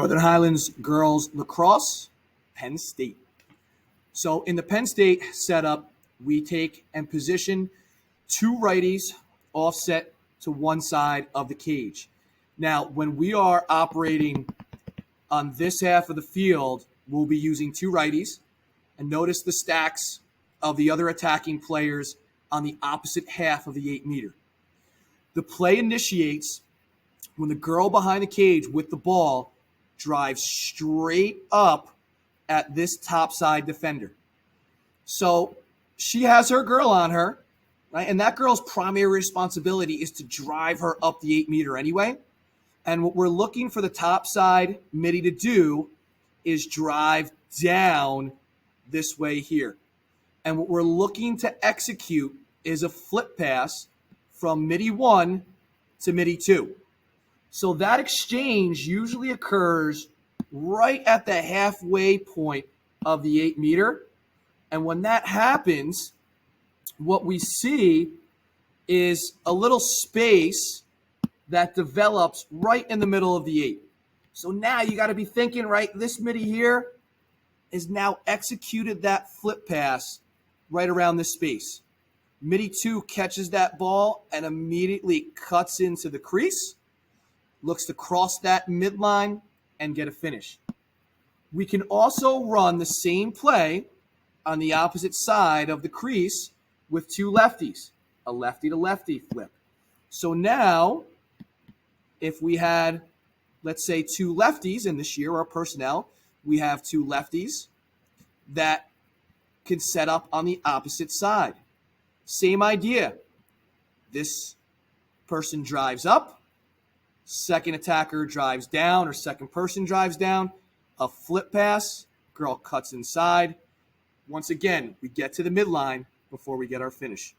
Northern Highlands girls lacrosse, Penn State. So in the Penn State setup, we take and position two righties offset to one side of the cage. Now, when we are operating on this half of the field, we'll be using two righties. And notice the stacks of the other attacking players on the opposite half of the 8 meter. The play initiates when the girl behind the cage with the ball drives straight up at this top side defender. So she has her girl on her, right? And that girl's primary responsibility is to drive her up the 8 meter anyway. And what we're looking for the top side midi to do is drive down this way here. And what we're looking to execute is a flip pass from midi 1 to midi 2. So that exchange usually occurs right at the halfway point of the 8 meter. And when that happens, what we see is a little space that develops right in the middle of the 8. So now you got to be thinking, right, this midi here is now executed that flip pass right around this space. Midi 2 catches that ball and immediately cuts into the crease, looks to cross that midline and get a finish. We can also run the same play on the opposite side of the crease with two lefties, a lefty to lefty flip. So now, if we had, let's say, two lefties, and this year our personnel, we have two lefties that can set up on the opposite side. Same idea. This person drives up, second attacker drives down, or second person drives down, a flip pass, girl cuts inside. Once again, we get to the midline before we get our finish.